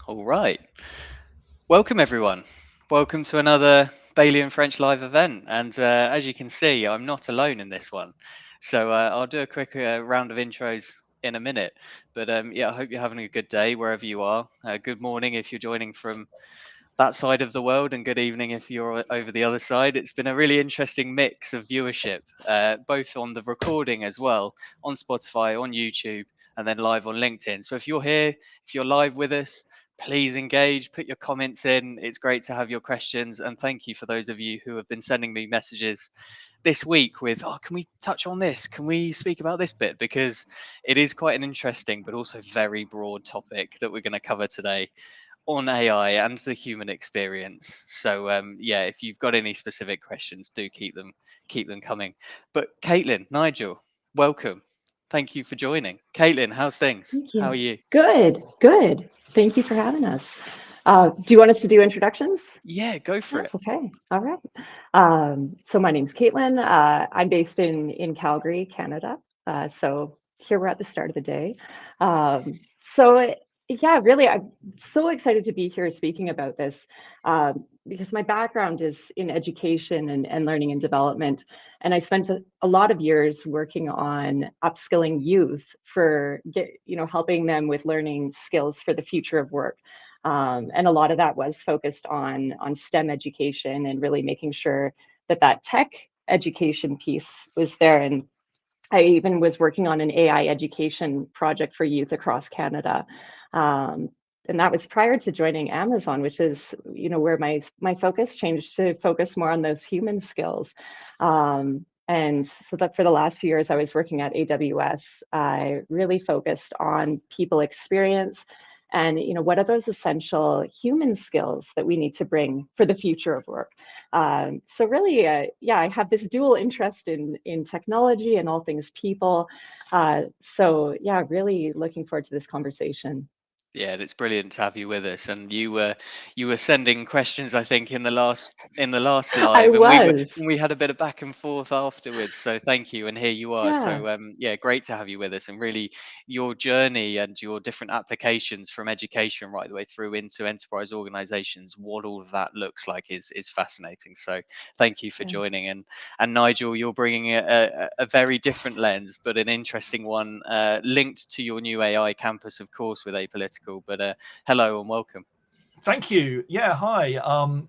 All right. Welcome, everyone. Welcome to another Bailey and French live event. And as you can see, I'm not alone in this one. So I'll do a quick round of intros in a minute. But yeah, I hope you're having a good day wherever you are. Good morning if you're joining from that side of the world, and good evening if you're over the other side. It's been a really interesting mix of viewership, both on the recording as well, on Spotify, on YouTube, and then live on LinkedIn. So if you're here, if you're live with us, please engage, put your comments in. It's great to have your questions. And thank you for those of you who have been sending me messages this week with, oh, can we touch on this? Can we speak about this bit? Because it is quite an interesting, but also very broad topic that we're going to cover today on AI and the human experience. So yeah, if you've got any specific questions, do keep them coming. But Caitlin, Nigel, welcome. Thank you for joining. Caitlin, how's things? Thank How are you. you? Good, good. Thank you for having us. Do you want us to do introductions? Yeah, go for it. Yes, okay. All right. So my name's Caitlin. I'm based in Calgary, Canada. So here we're at the start of the day. So yeah, really, I'm so excited to be here speaking about this because my background is in education and learning and development. And I spent a lot of years working on upskilling youth for helping them with learning skills for the future of work. And a lot of that was focused on STEM education and really making sure that tech education piece was there. And I even was working on an AI education project for youth across Canada. Um, and that was prior to joining Amazon, which is, where my focus changed to focus more on those human skills. And so that for the last few years, I was working at AWS. I really focused on people experience and what are those essential human skills that we need to bring for the future of work. So really, yeah, I have this dual interest in technology and all things people. So yeah, really looking forward to this conversation. Yeah, and it's brilliant to have you with us. And you were sending questions, I think, in the last I live, and was, we had a bit of back and forth afterwards. So thank you, and here you are. yeah, So yeah, great to have you with us, and really your journey and your different applications from education right the way through into enterprise organizations, what all of that looks like is fascinating. So thank you for yeah. joining. And Nigel, you're bringing a very different lens, but an interesting one, linked to your new AI campus, of course, with Apolitical. But hello and welcome. Thank you. Yeah, hi.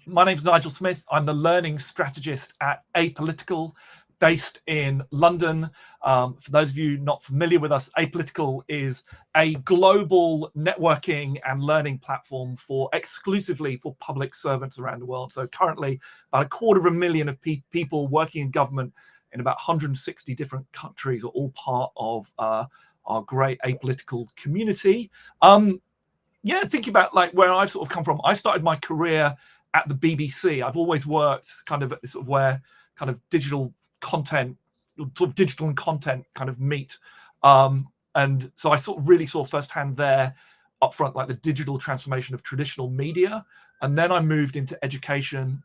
My name's Nigel Smith. I'm the learning strategist at Apolitical, based in London. For those of you not familiar with us, Apolitical is a global networking and learning platform exclusively for public servants around the world. So currently, about 250,000 of people working in government in about 160 different countries are all part of our great Apolitical community. Yeah, thinking about like where I've sort of come from, I started my career at the BBC. I've always worked kind of at this sort of where kind of digital content, sort of digital and content kind of meet. And so I sort of really saw firsthand there up front, like the digital transformation of traditional media. And then I moved into education.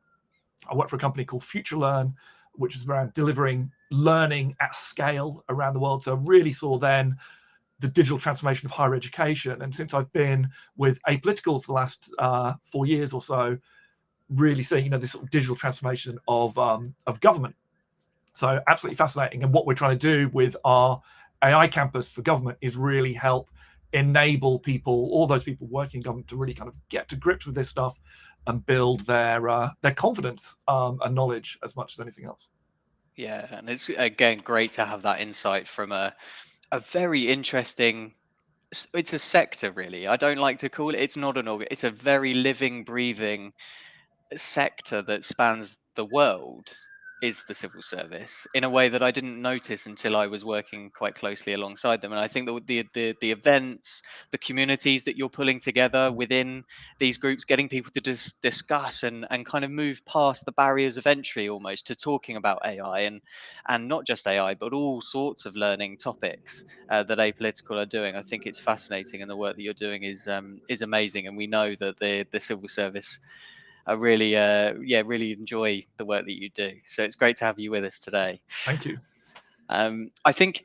I worked for a company called Future Learn, which is around delivering learning at scale around the world. So I really saw then the digital transformation of higher education. And since I've been with Apolitical for the last 4 years or so, really seeing this sort of digital transformation of government. So absolutely fascinating. And what we're trying to do with our AI campus for government is really help enable people, all those people working in government, to really kind of get to grips with this stuff and build their confidence and knowledge as much as anything else. Yeah, and it's again great to have that insight from a very interesting. It's a sector, really. I don't like to call it. It's not an organ. It's a very living, breathing sector that spans the world, is the civil service, in a way that I didn't notice until I was working quite closely alongside them. And I think that the events, the communities that you're pulling together within these groups, getting people to discuss and kind of move past the barriers of entry almost to talking about AI, and not just AI, but all sorts of learning topics that Apolitical are doing. I think it's fascinating, and the work that you're doing is amazing. And we know that the civil service, I really, yeah, really enjoy the work that you do. So it's great to have you with us today. Thank you. I think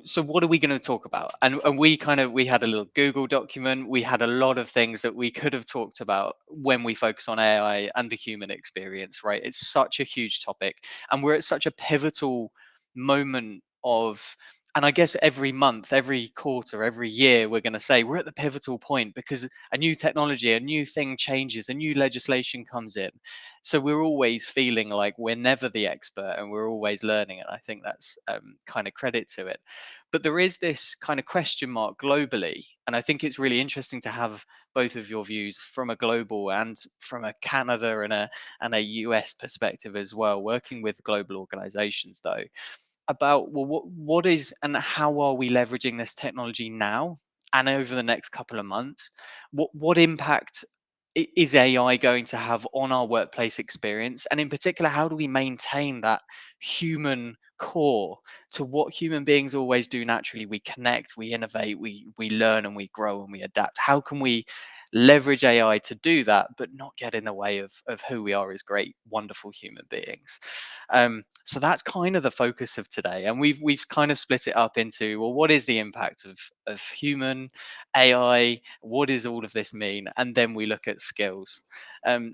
so. What are we going to talk about? And we had a little Google document. We had a lot of things that we could have talked about when we focus on AI and the human experience, right? It's such a huge topic, and we're at such a pivotal moment of. And I guess every month, every quarter, every year, we're going to say we're at the pivotal point because a new technology, a new thing changes, a new legislation comes in. So we're always feeling like we're never the expert and we're always learning. And I think that's kind of credit to it. But there is this kind of question mark globally. And I think it's really interesting to have both of your views from a global and from a Canada and a US perspective as well, working with global organizations though, about well, what is and how are we leveraging this technology now and over the next couple of months? What impact is AI going to have on our workplace experience? And in particular, how do we maintain that human core to what human beings always do naturally? We connect, we innovate, we learn and we grow and we adapt. How can we leverage AI to do that, but not get in the way of who we are as great, wonderful human beings? So that's kind of the focus of today. And we've kind of split it up into, well, what is the impact of human AI? What does all of this mean? And then we look at skills.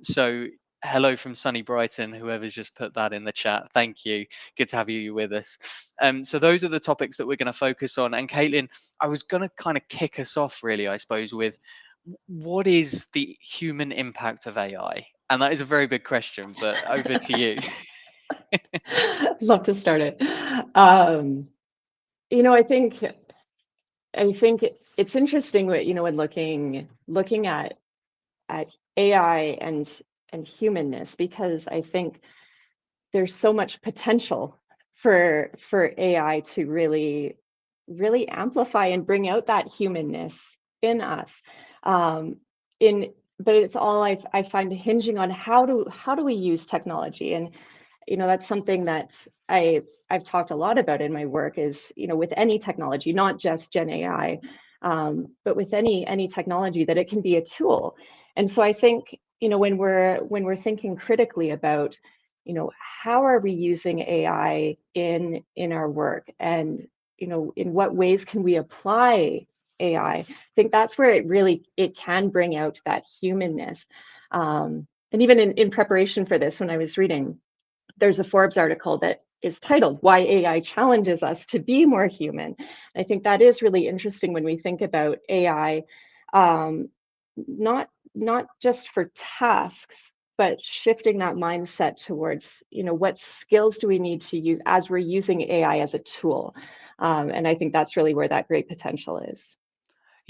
So hello from sunny Brighton, whoever's just put that in the chat. Thank you. Good to have you with us. So those are the topics that we're going to focus on. And Caitlin, I was going to kind of kick us off really, I suppose, with what is the human impact of AI? And that is a very big question, but over to you. Love to start it. I think it's interesting what when looking at AI and humanness, because I think there's so much potential for AI to really amplify and bring out that humanness in us. But it's all I find hinging on how do we use technology. And that's something that I've talked a lot about in my work is with any technology, not just Gen AI, but with any technology, that it can be a tool. And so I think when we're thinking critically about how are we using AI in our work, and in what ways can we apply AI, I think that's where it can bring out that humanness. And even in preparation for this, when I was reading, there's a Forbes article that is titled "Why AI Challenges Us to Be More Human." I think that is really interesting when we think about AI, not just for tasks, but shifting that mindset towards what skills do we need to use as we're using AI as a tool. And I think that's really where that great potential is.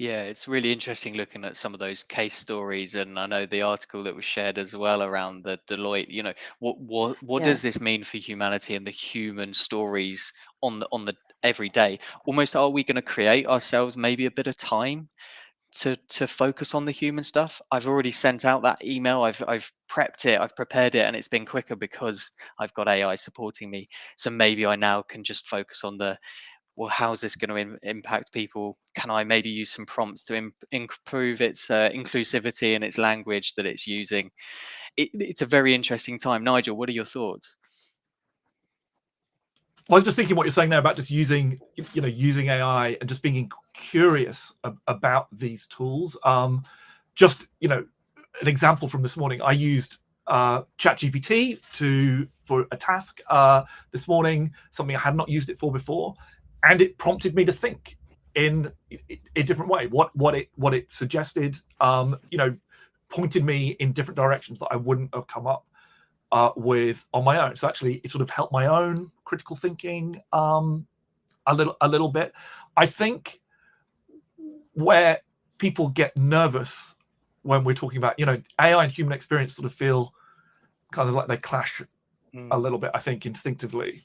Yeah, it's really interesting looking at some of those case stories, and I know the article that was shared as well around the Deloitte. What Yeah. does this mean for humanity and the human stories on the everyday? Almost, are we going to create ourselves maybe a bit of time to focus on the human stuff? I've already sent out that email. I've prepped it. I've prepared it, and it's been quicker because I've got AI supporting me. So maybe I now can just focus on the well, how's this going to impact people? Can I maybe use some prompts to improve its inclusivity and its language that it's using? It's a very interesting time. Nigel, what are your thoughts? Well, I was just thinking what you're saying there about just using AI and just being curious about these tools. Just an example from this morning, I used ChatGPT for a task this morning, something I had not used it for before, and it prompted me to think in a different way. What it suggested, pointed me in different directions that I wouldn't have come up with on my own. So actually, it sort of helped my own critical thinking a little bit. I think where people get nervous when we're talking about AI and human experience sort of feel kind of like they clash a little bit, I think, instinctively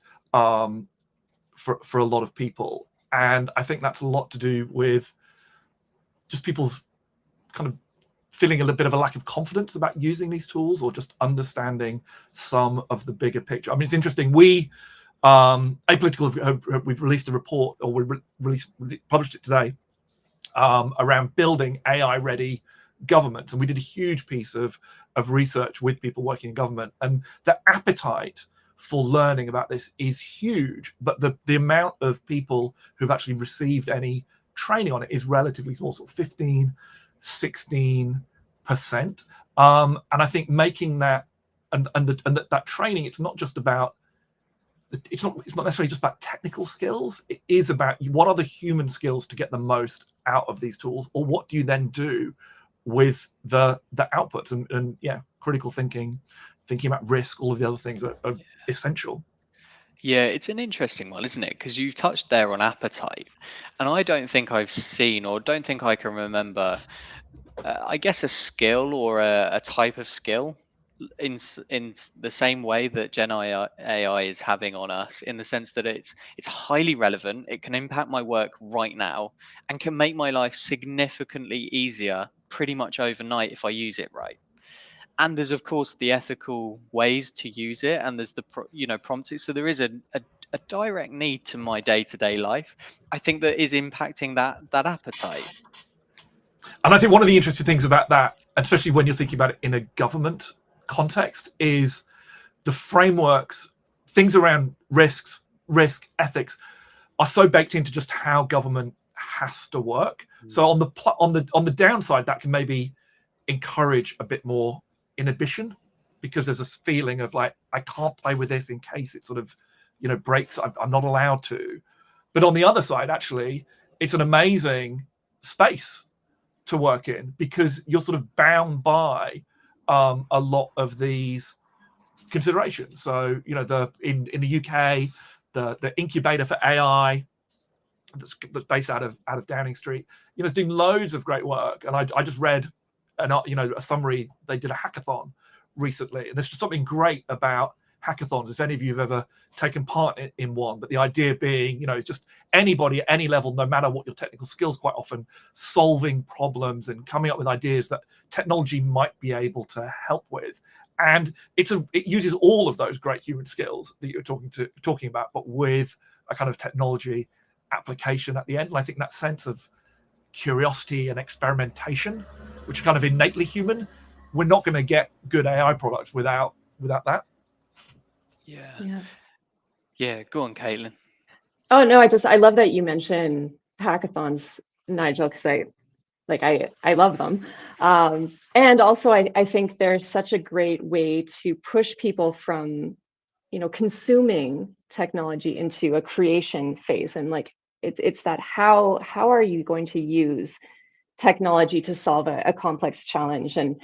for a lot of people. And I think that's a lot to do with just people's kind of feeling a little bit of a lack of confidence about using these tools, or just understanding some of the bigger picture. I mean, it's interesting. We, Apolitical, we've released a report, or we published it today, around building AI-ready governments, and we did a huge piece of research with people working in government, and the appetite for learning about this is huge, but the amount of people who've actually received any training on it is relatively small, sort of 15, 16%. And I think making that and that training, it's not just about, it's not necessarily just about technical skills. It is about what are the human skills to get the most out of these tools, or what do you then do with the outputs, and yeah, critical thinking about risk, all of the other things are essential. Yeah, it's an interesting one, isn't it? Because you touched there on appetite, and I don't think I've seen, or don't think I can remember, I guess, a skill or a type of skill the same way that AI is having on us, in the sense that it's highly relevant. It can impact my work right now and can make my life significantly easier pretty much overnight if I use it right. And there's of course the ethical ways to use it, and there's the prompting. So there is a direct need to my day-to-day life, I think, that is impacting that appetite. And I think one of the interesting things about that, especially when you're thinking about it in a government context, is the frameworks, things around risk ethics, are so baked into just how government has to work. So on the downside, that can maybe encourage a bit more inhibition, because there's this feeling of like, I can't play with this in case it sort of breaks. I'm not allowed to. But on the other side, actually, it's an amazing space to work in, because you're sort of bound by a lot of these considerations. So in the UK, the incubator for AI that's based out of Downing Street, is doing loads of great work. And I just read a summary. They did a hackathon recently, and there's just something great about hackathons, if any of you have ever taken part in one. But the idea being, it's just anybody at any level, no matter what your technical skills, quite often solving problems and coming up with ideas that technology might be able to help with. And it uses all of those great human skills that you're talking about, but with a kind of technology application at the end. And I think that sense of curiosity and experimentation, which are kind of innately human, we're not going to get good AI products without that. Yeah, go on, Caitlin. Oh no, I love that you mentioned hackathons, Nigel, because I love them. And also I think there's such a great way to push people from consuming technology into a creation phase. And like it's that how are you going to use technology to solve a complex challenge? And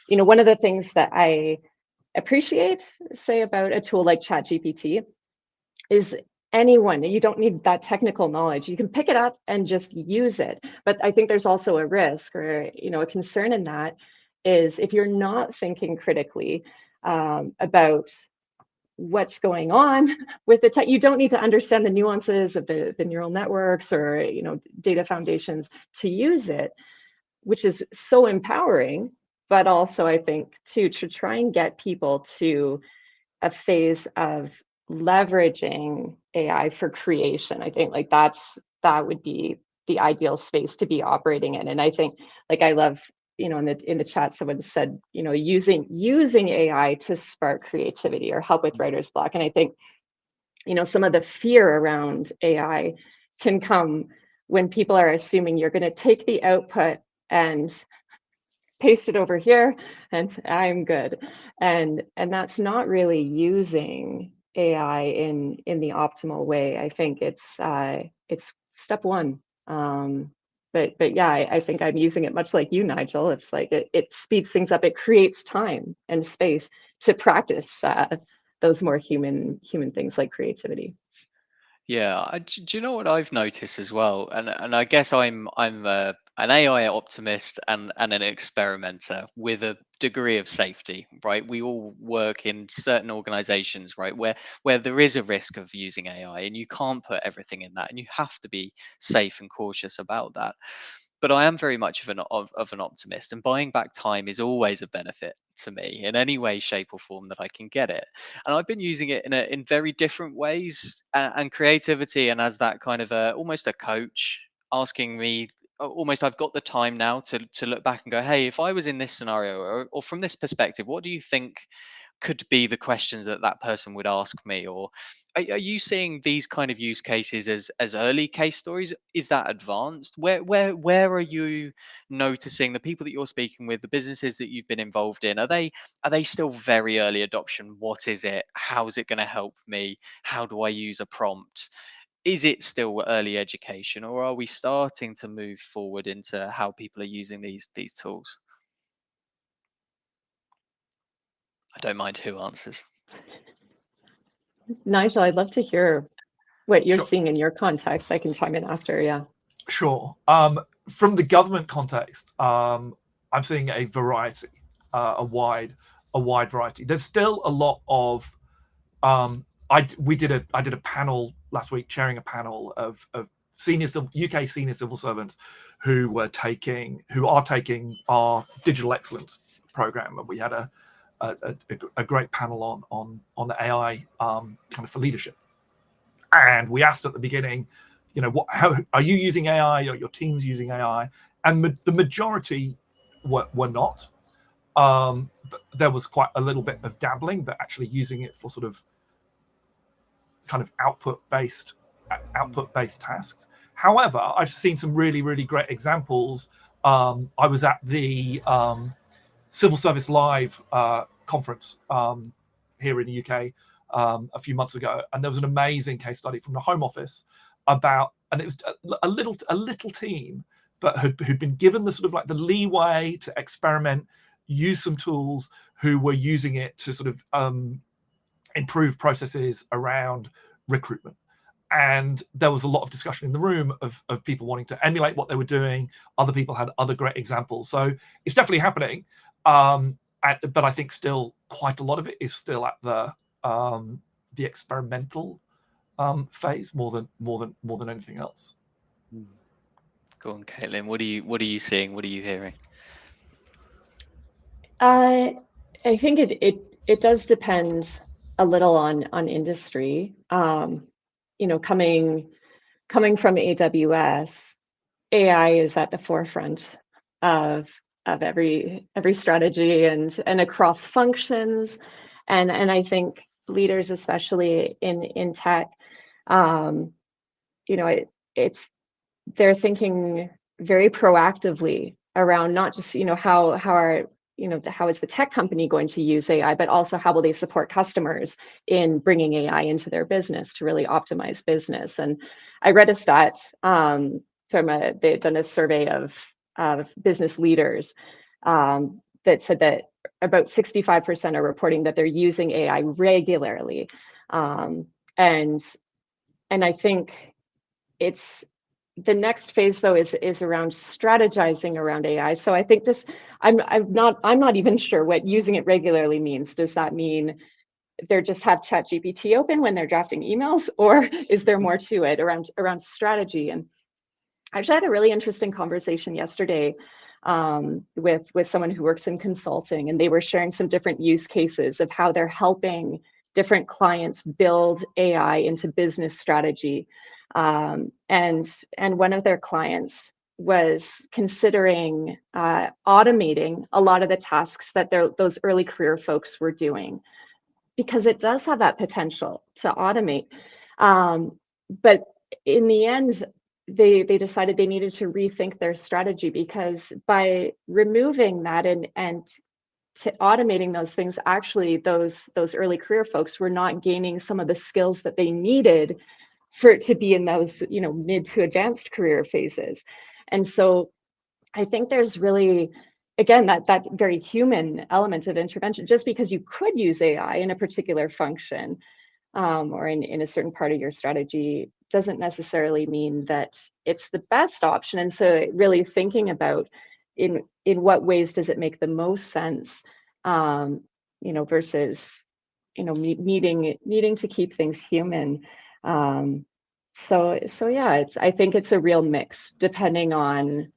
one of the things that I appreciate, say, about a tool like ChatGPT is anyone, you don't need that technical knowledge. You can pick it up and just use it. But I think there's also a risk, or a concern in that, is if you're not thinking critically about what's going on with the tech. You don't need to understand the nuances of the neural networks or data foundations to use it, which is so empowering. But also, I think too, to try and get people to a phase of leveraging AI for creation, I think that would be the ideal space to be operating in. And I think, I love, in the chat, someone said, using AI to spark creativity or help with writer's block. And I think, some of the fear around AI can come when people are assuming you're going to take the output and paste it over here and I'm good. And that's not really using AI in the optimal way. I think it's step one. But yeah, I think I'm using it much like you, Nigel. It's like it speeds things up. It creates time and space to practice those more human things like creativity. Yeah, do you know what I've noticed as well? And I guess I'm an AI optimist and an experimenter with a degree of safety, right? We all work in certain organizations, right, where there is a risk of using AI, and you can't put everything in that, and you have to be safe and cautious about that. But I am very much of an optimist, and buying back time is always a benefit to me in any way, shape, or form that I can get it. And I've been using it in very different ways, and creativity, and as that kind of almost a coach, asking me, almost, I've got the time now to look back and go, hey, if I was in this scenario, or from this perspective, what do you think could be the questions that that person would ask me? Or are you seeing these kind of use cases as early case stories? Is that advanced? Where are you noticing the people that you're speaking with, the businesses that you've been involved in? Are they still very early adoption? What is it? How is it going to help me? How do I use a prompt? Is it still early education, or are we starting to move forward into how people are using these tools? I don't mind who answers. Nigel, I'd love to hear what you're Sure. seeing in your context. I can chime in after. Yeah. Sure. From the government context, I'm seeing a variety, a wide variety. There's still a lot of. I did a panel last week, chairing a panel of UK senior civil servants who are taking our digital excellence program, and we had a great panel on the AI kind of for leadership. And we asked at the beginning, how are you using AI? Are your teams using AI? And the majority were not. But there was quite a little bit of dabbling, but actually using it for sort of kind of output-based tasks. However, I've seen some really, really great examples. I was at the Civil Service Live conference here in the UK a few months ago, and there was an amazing case study from the Home Office about, and it was a little team, but who'd been given the sort of like the leeway to experiment, use some tools, who were using it to sort of improve processes around recruitment. And there was a lot of discussion in the room of people wanting to emulate what they were doing. Other people had other great examples. So it's definitely happening. But I think still quite a lot of it is still at the experimental phase more than anything else. Go on, Caitlin. What are you seeing? What are you hearing? I think it does depend a little on industry. Coming from AWS, AI is at the forefront of every strategy and across functions, and I think leaders, especially in tech, it's they're thinking very proactively around not just how is the tech company going to use AI, but also how will they support customers in bringing AI into their business to really optimize business. And I read a stat they'd done a survey of business leaders that said that about 65% are reporting that they're using AI regularly, and I think it's the next phase though is around strategizing around AI. So I think I'm not even sure what using it regularly means. Does that mean they just have ChatGPT open when they're drafting emails, or is there more to it around strategy? And I actually had a really interesting conversation yesterday with someone who works in consulting, and they were sharing some different use cases of how they're helping different clients build AI into business strategy. And one of their clients was considering automating a lot of the tasks that those early career folks were doing, because it does have that potential to automate. But in the end, they decided they needed to rethink their strategy, because by removing that and to automating those things, actually those early career folks were not gaining some of the skills that they needed for it to be in those mid to advanced career phases. And so I think there's really, again, that very human element of intervention. Just because you could use AI in a particular function or in a certain part of your strategy doesn't necessarily mean that it's the best option. And so really thinking about in what ways does it make the most sense, versus needing to keep things human. So yeah, I think it's a real mix depending on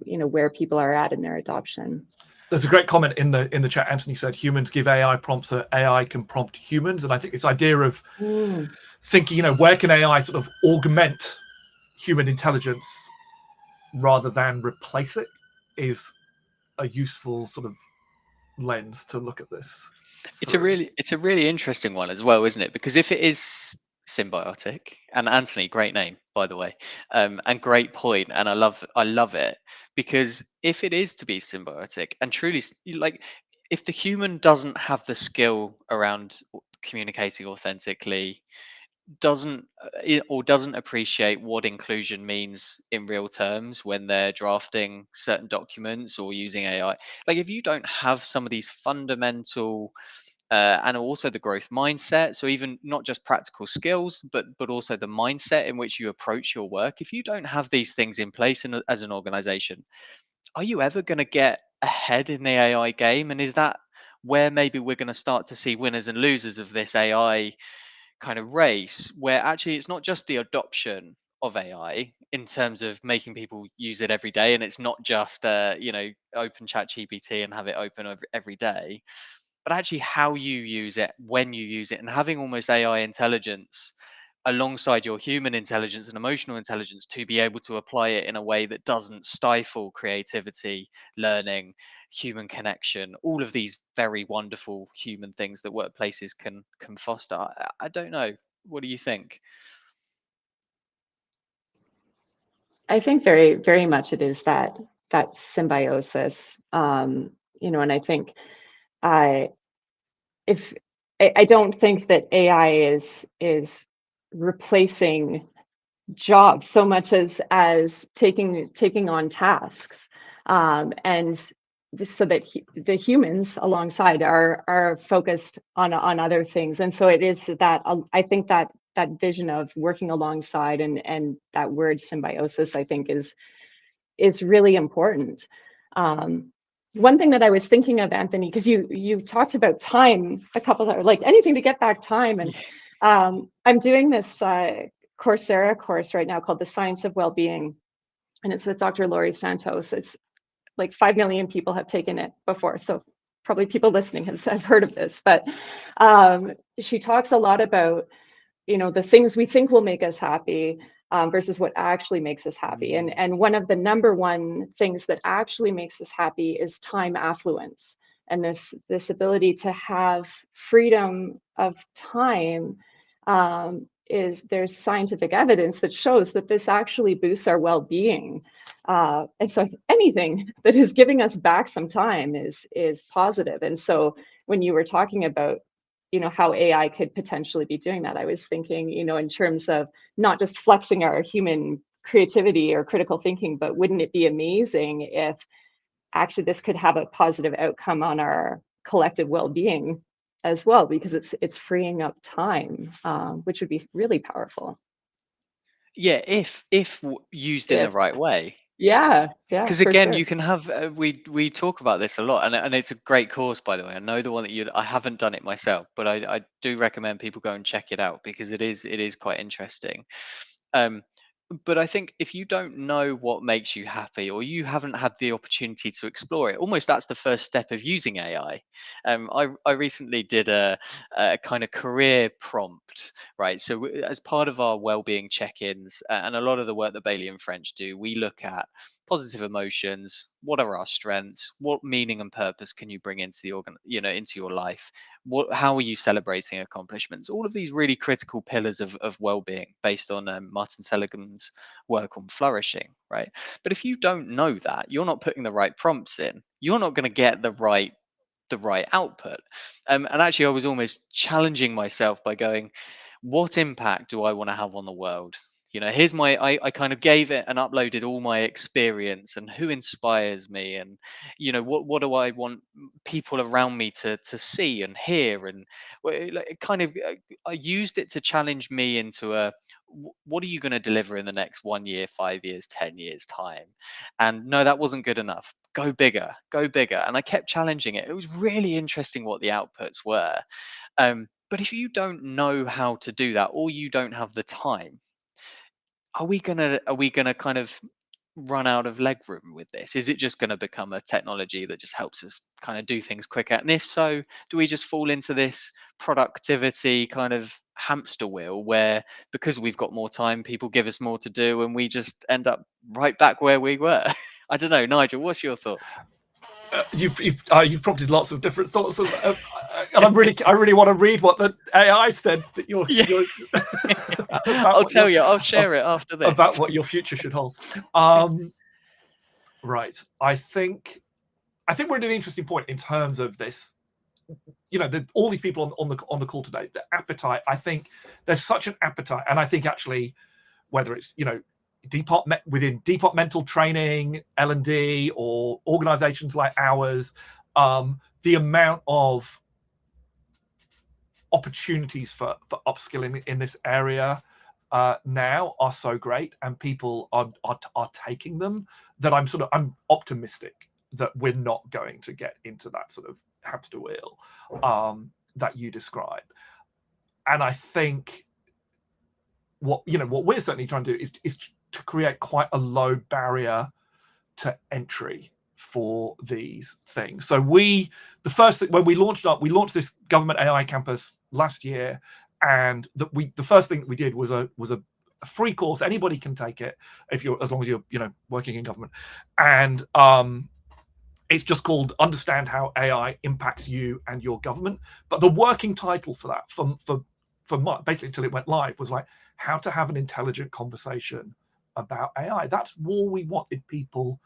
where people are at in their adoption. There's a great comment in the chat. Anthony said humans give AI prompts so AI can prompt humans, and I think this idea of thinking, where can AI sort of augment human intelligence rather than replace it is a useful sort of lens to look at this It's a through. really interesting one as well, isn't it? Because if it is symbiotic, and Anthony, great name by the way, and great point, and I love it, because if it is to be symbiotic and truly like, if the human doesn't have the skill around communicating authentically, doesn't appreciate what inclusion means in real terms when they're drafting certain documents or using AI. Like, if you don't have some of these fundamental and also the growth mindset, so even not just practical skills, but also the mindset in which you approach your work, if you don't have these things in place as an organization, are you ever going to get ahead in the AI game? And is that where maybe we're going to start to see winners and losers of this AI kind of race, where actually it's not just the adoption of AI in terms of making people use it every day, and it's not just open chat GPT and have it open every day, but actually how you use it, when you use it, and having almost AI intelligence alongside your human intelligence and emotional intelligence to be able to apply it in a way that doesn't stifle creativity, learning, human connection, all of these very wonderful human things that workplaces can foster. I don't know. What do you think? I think very, very much it is that symbiosis. And I think I if I don't think that AI is replacing jobs so much as taking on tasks, and so that the humans alongside are focused on other things. And so it is that I think that vision of working alongside, and that word symbiosis, I think is really important. Um, One thing that I was thinking of, Anthony, because you talked about time a couple of, like anything to get back time, and Yeah. I'm doing this Coursera course right now called The Science of Wellbeing, and it's with Dr. Laurie Santos. It's like 5 million people have taken it before, so probably people listening have heard of this. But she talks a lot about the things we think will make us happy, versus what actually makes us happy. And one of the number one things that actually makes us happy is time affluence, and this ability to have freedom of time. Is There's scientific evidence that shows that this actually boosts our well-being, and so anything that is giving us back some time is positive. And so when you were talking about how AI could potentially be doing that, I was thinking, in terms of not just flexing our human creativity or critical thinking, but wouldn't it be amazing if actually this could have a positive outcome on our collective well-being as well, because it's freeing up time, which would be really powerful Yeah, if used in the if right way. yeah, Because for again, sure. you can have we talk about this a lot, and it's a great course, by the way. I know the one that I haven't done it myself, but I do recommend people go and check it out, because it is quite interesting. Um, but I think if you don't know what makes you happy, or you haven't had the opportunity to explore it, almost that's the first step of using AI. I recently did a kind of career prompt, right? So as part of our well-being check-ins, and a lot of the work that Bailey and French do, we look at positive emotions. What are our strengths? What meaning and purpose can you bring into the into your life? How are you celebrating accomplishments? All of these really critical pillars of well-being, based on Martin Seligman's work on flourishing, right? But if you don't know that, you're not putting the right prompts in, you're not going to get the right output. And actually, I was almost challenging myself by going, what impact do I want to have on the world? Here's I kind of gave it and uploaded all my experience and who inspires me, and what do I want people around me to see and hear, and like, it kind of I used it to challenge me into what are you going to deliver in the next 1 year, 5 years, 10 years time? And no, that wasn't good enough. Go bigger, go bigger. And I kept challenging it. It was really interesting what the outputs were. But if you don't know how to do that, or you don't have the time, are we gonna kind of run out of leg room with this? Is it just going to become a technology that just helps us kind of do things quicker? And if so, do we just fall into this productivity kind of hamster wheel, where because we've got more time, people give us more to do, and we just end up right back where we were? I don't know, Nigel, what's your thoughts? You've prompted lots of different thoughts, and I really want to read what the AI said that you're I'll tell you. I'll share it after this. About what your future should hold. Right. I think we're at an interesting point in terms of this. All these people on the call today, the appetite. I think there's such an appetite, and I think actually, whether it's within departmental training, L&D, or organizations like ours, the amount of opportunities for upskilling in this area now are so great, and people are taking them, that I'm optimistic that we're not going to get into that sort of hamster wheel that you describe. And I think what we're certainly trying to do is to create quite a low barrier to entry for these things. So the first thing, when we launched this government AI campus last year, and the first thing that we did was a free course. Anybody can take it as long as you're working in government, and it's just called Understand How AI Impacts You and Your Government. But the working title for that, for basically until it went live, was like how to have an intelligent conversation about AI. That's all we wanted people.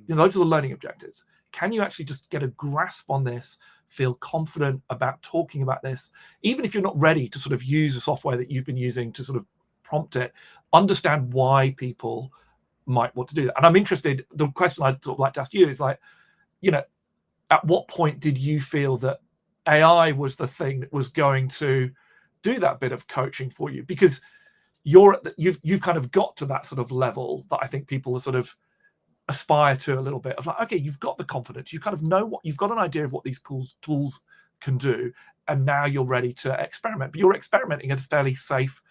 Those are the learning objectives. Can you actually just get a grasp on this, feel confident about talking about this, even if you're not ready to sort of use the software that you've been using to sort of prompt it, understand why people might want to do that. And I'm interested, the question I'd sort of like to ask you is like, at what point did you feel that AI was the thing that was going to do that bit of coaching for you? Because you've kind of got to that sort of level that I think people are sort of aspire to a little bit of, like, okay, you've got the confidence, you kind of know you've got an idea of what these tools can do, and now you're ready to experiment. But you're experimenting at a fairly safe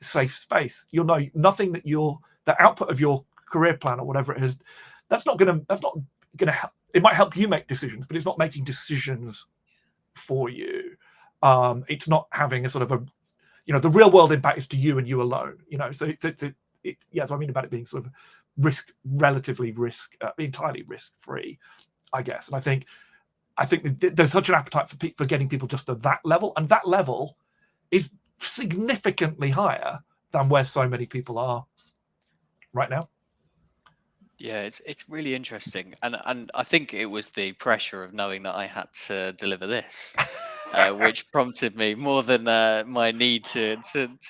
space. You'll know nothing that the output of your career plan or whatever it is, that's not gonna help. It might help you make decisions, but it's not making decisions for you. It's not having a sort of the real world impact is to you and you alone. So yeah. So I mean about it being sort of entirely risk free, I guess. And I think there's such an appetite for getting people just to that level, and that level is significantly higher than where so many people are right now. Yeah, it's really interesting, and I think it was the pressure of knowing that I had to deliver this, which prompted me more than my need to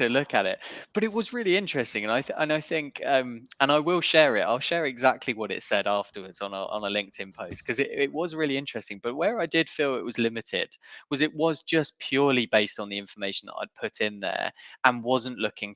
look at it. But it was really interesting, and I think and I will share it. I'll share exactly what it said afterwards on a LinkedIn post, because it was really interesting. But where I did feel it was limited was it was just purely based on the information that I'd put in there, and wasn't looking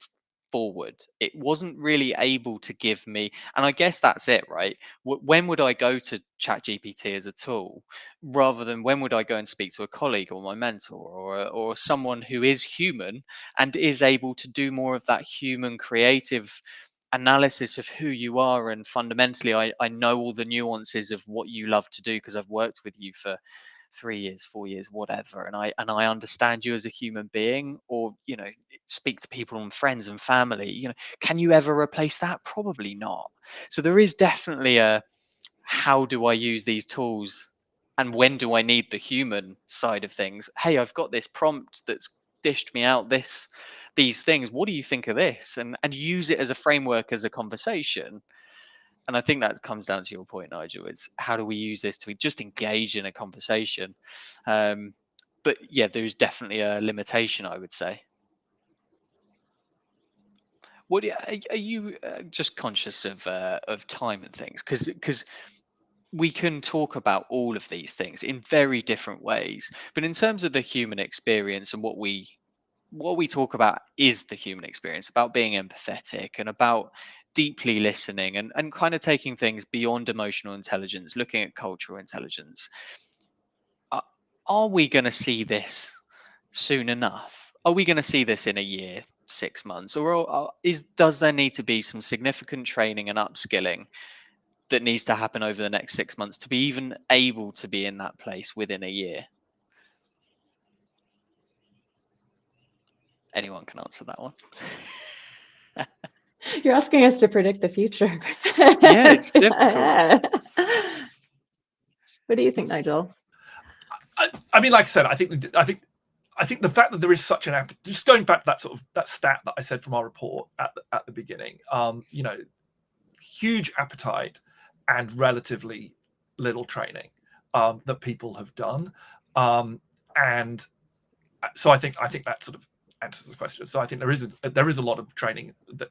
forward. It wasn't really able to give me, and I guess that's it, right? When would I go to ChatGPT as a tool, rather than when would I go and speak to a colleague or my mentor, or someone who is human and is able to do more of that human creative analysis of who you are? And fundamentally, I know all the nuances of what you love to do, because I've worked with you for 3 years, 4 years, whatever, and I understand you as a human being. Or speak to people and friends and family. Can you ever replace that? Probably not. So there is definitely a, how do I use these tools, and when do I need the human side of things? Hey, I've got this prompt that's dished me out these things. What do you think of this? And use it as a framework, as a conversation. And I think that comes down to your point, Nigel. It's how do we use this to just engage in a conversation? But yeah, there's definitely a limitation, I would say. What are you just conscious of time and things? Because we can talk about all of these things in very different ways, but in terms of the human experience, and what we talk about is the human experience, about being empathetic and about deeply listening, and kind of taking things beyond emotional intelligence, looking at cultural intelligence. Are, are we going to see this soon enough? Are we going to see this in a year, 6 months, or does there need to be some significant training and upskilling that needs to happen over the next 6 months to be even able to be in that place within a year? Anyone can answer that one. You're asking us to predict the future. Yeah, it's difficult. What do you think, Nigel? I mean, like I said, I think the fact that there is such an just going back to that sort of that stat that I said from our report at the beginning, you know, huge appetite and relatively little training that people have done, and so I think that sort of answers the question. So I think there is a lot of training that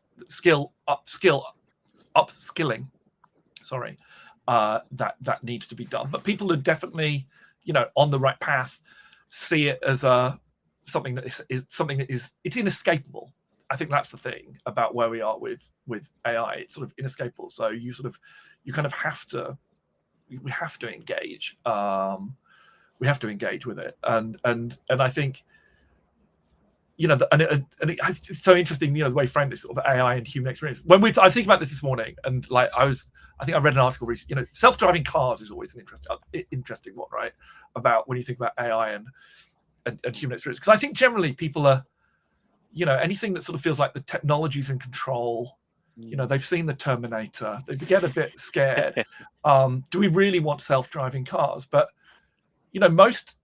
upskilling, sorry, that needs to be done. But people are definitely, you know, on the right path, see it as something that is it's inescapable. I think that's the thing about where we are with AI. It's sort of inescapable. So you kind of have to engage. We have to engage with it, and I think, you know, it's so interesting, you know, the way you framed this sort of AI and human experience. When I was thinking about this morning, and like I think I read an article recently. You know, self-driving cars is always an interesting one, right? About when you think about AI and human experience, because I think generally people are, you know, anything that sort of feels like the technology's in control. You know, they've seen the Terminator, they get a bit scared. Do we really want self-driving cars? But you know, most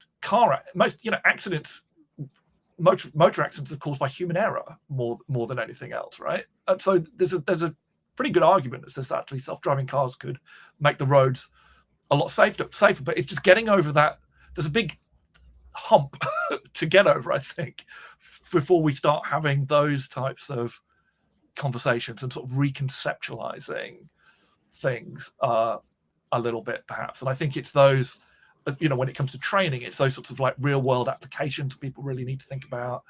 you know accidents. Motor accidents are caused by human error more than anything else, right? And so there's a pretty good argument that says actually self-driving cars could make the roads a lot safer. But it's just getting over that. There's a big hump to get over, I think, before we start having those types of conversations and sort of reconceptualizing things a little bit, perhaps. And I think it's those, you know, when it comes to training, it's those sorts of like real world applications people really need to think about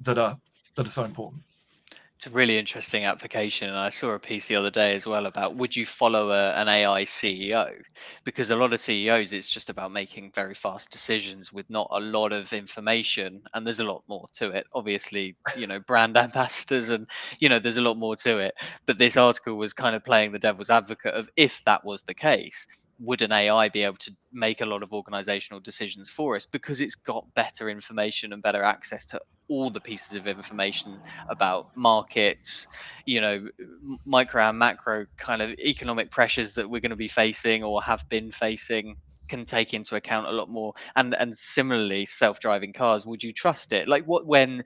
that are so important. It's a really interesting application, and I saw a piece the other day as well about would you follow an AI CEO? Because a lot of CEOs, it's just about making very fast decisions with not a lot of information, and there's a lot more to it. Obviously, you know, brand ambassadors, and you know, there's a lot more to it. But this article was kind of playing the devil's advocate of if that was the case, would an AI be able to make a lot of organizational decisions for us because it's got better information and better access to all the pieces of information about markets, you know, micro and macro kind of economic pressures that we're going to be facing or have been facing, can take into account a lot more. And similarly, self-driving cars, would you trust it? Like when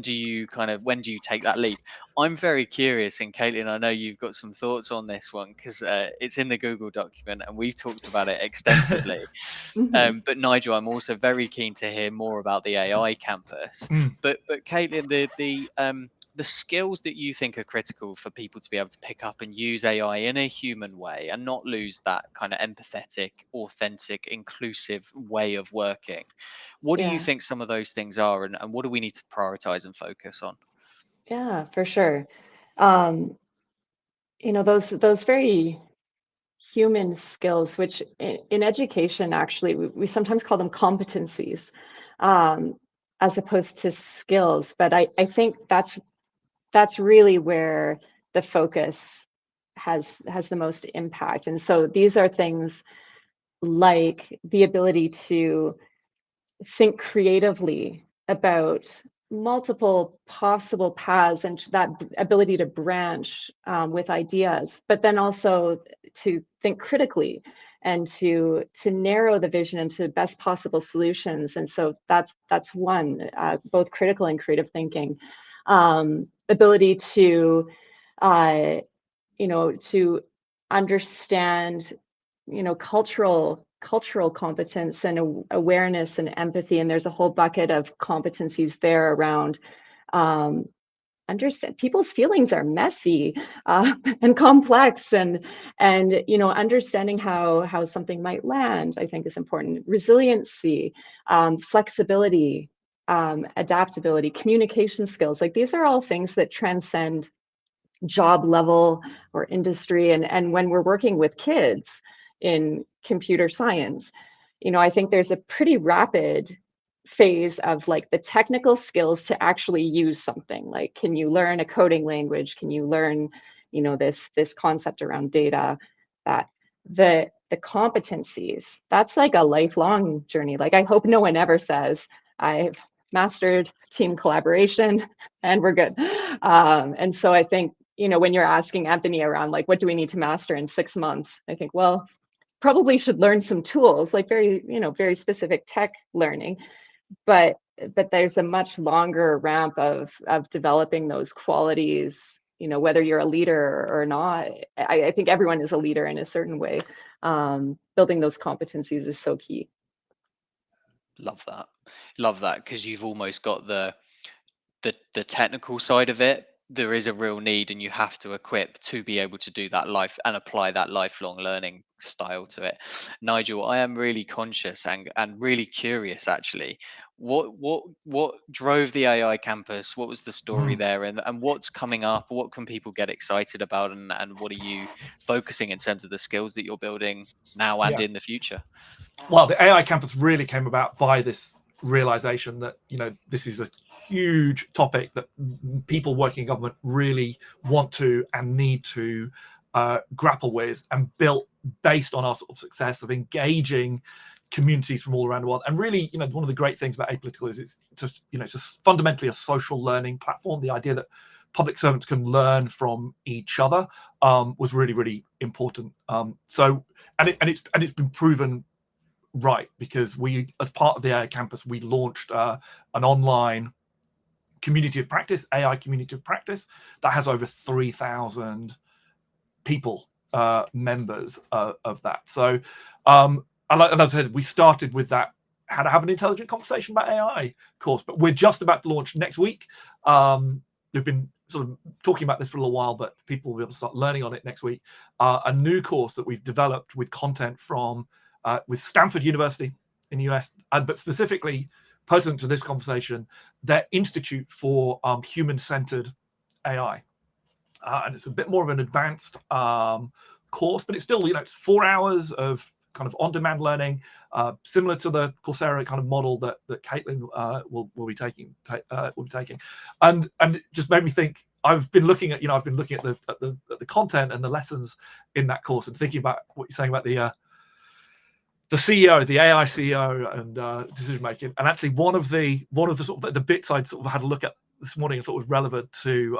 do you take that leap? I'm very curious, and Caitlin, I know you've got some thoughts on this one because it's in the Google document and we've talked about it extensively. Mm-hmm. But Nigel, I'm also very keen to hear more about the AI campus. But Caitlin, the skills that you think are critical for people to be able to pick up and use AI in a human way and not lose that kind of empathetic, authentic, inclusive way of working. What do you Yeah, think some of those things are, and what do we need to prioritize and focus on? yeah, for sure. Um, you know, those very human skills, which in education, actually, we sometimes call them competencies, um, as opposed to skills. But I think that's really where the focus has the most impact. And so these are things like the ability to think creatively about multiple possible paths and that ability to branch with ideas, but then also to think critically and to narrow the vision into best possible solutions. And so that's one, both critical and creative thinking. Ability to to understand, cultural competence and awareness and empathy. And there's a whole bucket of competencies there around um, understand people's feelings are messy and complex, and understanding how something might land, I think, is important. Resiliency, flexibility, adaptability, communication skills, like these are all things that transcend job level or industry. And when we're working with kids in computer science, I think there's a pretty rapid phase of like the technical skills to actually use something. Like, can you learn a coding language? Can you learn, this concept around data? That the competencies, that's like a lifelong journey. Like, I hope no one ever says, I've mastered team collaboration and we're good. And so I think, when you're asking Anthony around like, what do we need to master in 6 months? I think, well, probably should learn some tools, like very specific tech learning, but there's a much longer ramp of developing those qualities, whether you're a leader or not. I think everyone is a leader in a certain way. Building those competencies is so key. Love that, because you've almost got the technical side of it. There is a real need, and you have to equip to be able to do that life and apply that lifelong learning style to it. Nigel, I am really conscious and really curious, actually. What drove the AI campus? What was the story there, and what's coming up? What can people get excited about, and what are you focusing in terms of the skills that you're building now and Yeah. in the future? Well, the AI campus really came about by this realization that this is a huge topic that people working in government really want to and need to grapple with, and built based on our sort of success of engaging communities from all around the world. And really, one of the great things about Apolitical is it's just fundamentally a social learning platform. The idea that public servants can learn from each other was really, really important. So it's been proven right, because we, as part of the AI campus, we launched an online community of practice, AI community of practice, that has over 3,000 people, members of that. So, and as I said, we started with that how to have an intelligent conversation about AI course, but we're just about to launch next week. We've been sort of talking about this for a little while, but people will be able to start learning on it next week. A new course that we've developed with content from with Stanford University in the US, but specifically pertinent to this conversation, their Institute for Human-Centered AI. And it's a bit more of an advanced course, but it's still, it's 4 hours of kind of on-demand learning, similar to the Coursera kind of model that Caitlin will be taking, and it just made me think. I've been looking at the content and the lessons in that course, and thinking about what you're saying about the CEO, the AI CEO, and decision making. And actually, one of the sort of the bits I sort of had a look at this morning, I thought was relevant to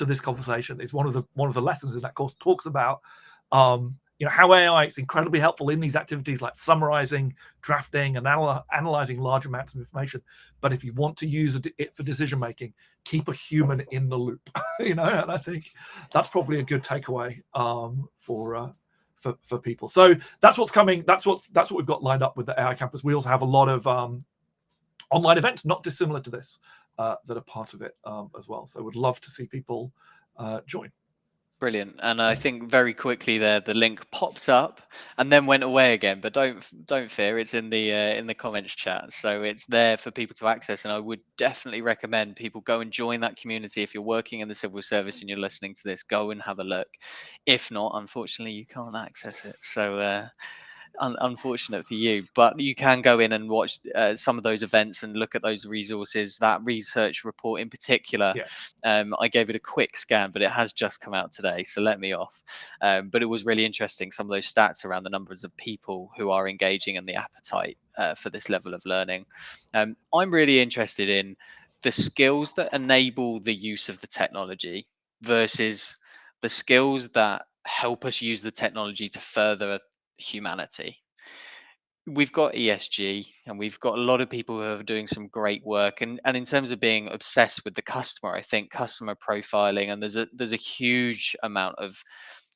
this conversation, is one of the lessons in that course talks about how AI is incredibly helpful in these activities like summarizing, drafting, and analyzing large amounts of information. But if you want to use it for decision making, keep a human in the loop. And I think that's probably a good takeaway for people. So that's what's coming. That's what we've got lined up with the AI campus. We also have a lot of online events, not dissimilar to this, that are part of it as well. So would love to see people join. Brilliant. And I think very quickly there, the link popped up and then went away again. But don't fear, it's in the comments chat, so it's there for people to access. And I would definitely recommend people go and join that community. If you're working in the civil service and you're listening to this, go and have a look. If not, unfortunately, you can't access it. So unfortunate for you, but you can go in and watch some of those events and look at those resources. That research report in particular, I gave it a quick scan, but it has just come out today, so let me off. But it was really interesting, some of those stats around the numbers of people who are engaging and the appetite for this level of learning. I'm really interested in the skills that enable the use of the technology versus the skills that help us use the technology to further humanity. We've got ESG, and we've got a lot of people who are doing some great work. And in terms of being obsessed with the customer, I think customer profiling, and there's a huge amount of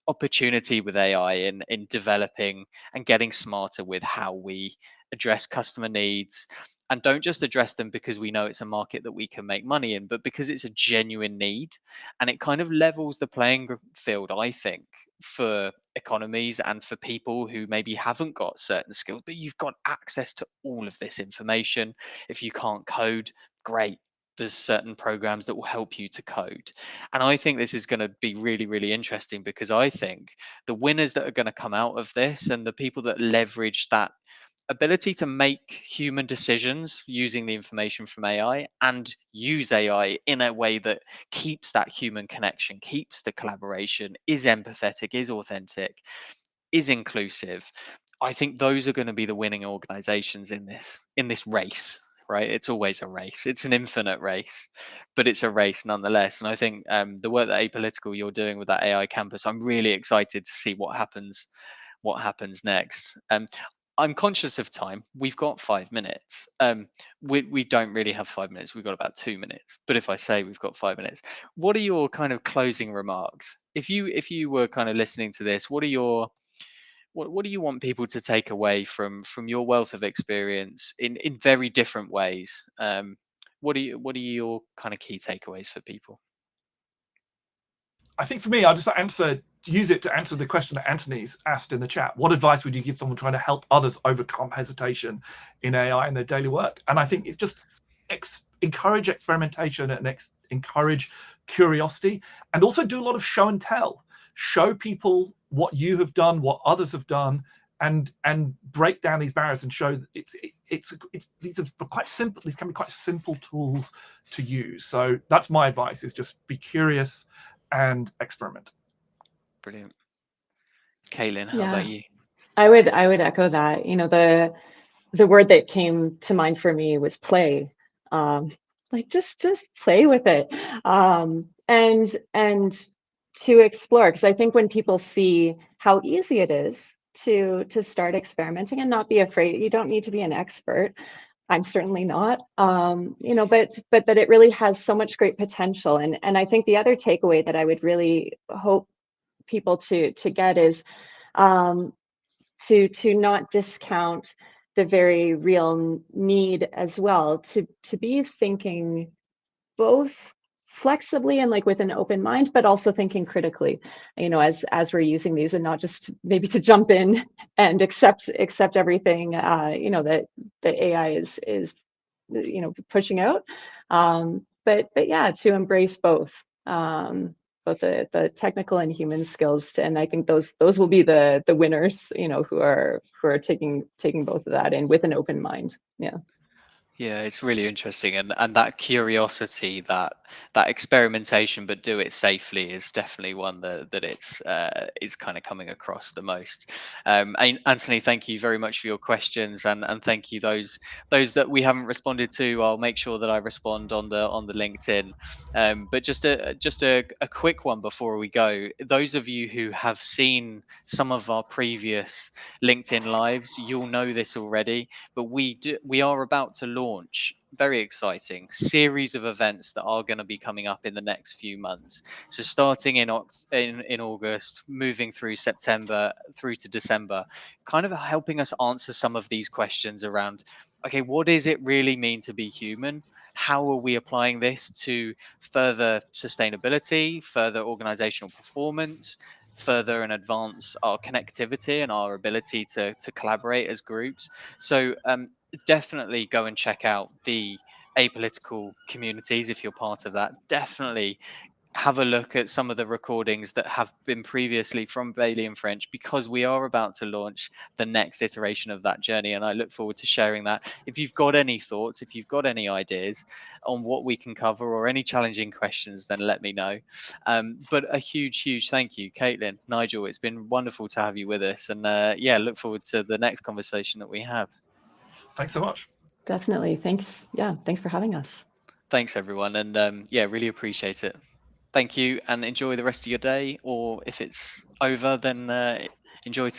opportunity with AI in developing and getting smarter with how we address customer needs, and don't just address them because we know it's a market that we can make money in, but because it's a genuine need. And it kind of levels the playing field, I think, for economies and for people who maybe haven't got certain skills, but you've got access to all of this information. If you can't code, great, there's certain programs that will help you to code. And I think this is going to be really, really interesting, because I think the winners that are going to come out of this, and the people that leverage that ability to make human decisions using the information from AI, and use AI in a way that keeps that human connection, keeps the collaboration, is empathetic, is authentic, is inclusive. I think those are going to be the winning organizations in this race, right? It's always a race. It's an infinite race, but it's a race nonetheless. And I think the work that Apolitical you're doing with that AI campus, I'm really excited to see what happens what happens next. I'm conscious of time. We've got 5 minutes. We don't really have 5 minutes. We've got about 2 minutes. But if I say we've got 5 minutes, what are your kind of closing remarks? If you were kind of listening to this, what do you want people to take away from your wealth of experience in very different ways? What are your kind of key takeaways for people? I think for me, I'll just use it to answer the question that Anthony's asked in the chat. What advice would you give someone trying to help others overcome hesitation in AI in their daily work? And I think it's just encourage experimentation and encourage curiosity, and also do a lot of show and tell. Show people what you have done, what others have done, and break down these barriers and show that these are quite simple. These can be quite simple tools to use. So that's my advice: is just be curious and experiment. Brilliant. Caitlin, how about Yeah, you? I would echo that. The word that came to mind for me was play. Like just play with it, and to explore. Because I think when people see how easy it is to start experimenting and not be afraid, you don't need to be an expert. I'm certainly not, but that it really has so much great potential. And I think the other takeaway that I would really hope people to get is, um, to not discount the very real need as well, to be thinking both flexibly and like with an open mind, but also thinking critically, as we're using these, and not just maybe to jump in and accept everything, that the AI is pushing out, but yeah, to embrace both the technical and human skills, and I think those will be the winners, who are taking both of that in with an open mind. Yeah. Yeah, it's really interesting, and that curiosity, that experimentation, but do it safely, is definitely one that it's is kind of coming across the most. Anthony, thank you very much for your questions, and thank you those that we haven't responded to. I'll make sure that I respond on the LinkedIn. But just a quick one before we go. Those of you who have seen some of our previous LinkedIn lives, you'll know this already, but we are about to launch very exciting series of events that are going to be coming up in the next few months. So starting in August, moving through September through to December, kind of helping us answer some of these questions around, okay, what does it really mean to be human? How are we applying this to further sustainability, further organizational performance, further and advance our connectivity and our ability to collaborate as groups? So definitely go and check out the apolitical communities if you're part of that. Definitely have a look at some of the recordings that have been previously from Bailey and French, because we are about to launch the next iteration of that journey. And I look forward to sharing that. If you've got any thoughts, if you've got any ideas on what we can cover or any challenging questions, then let me know. But a huge thank you, Caitlin, Nigel. It's been wonderful to have you with us. And yeah, look forward to the next conversation that we have. Thanks so much. Definitely. Thanks. Yeah, thanks for having us. Thanks, everyone. And yeah, really appreciate it. Thank you, and enjoy the rest of your day. Or if it's over, then enjoy tomorrow.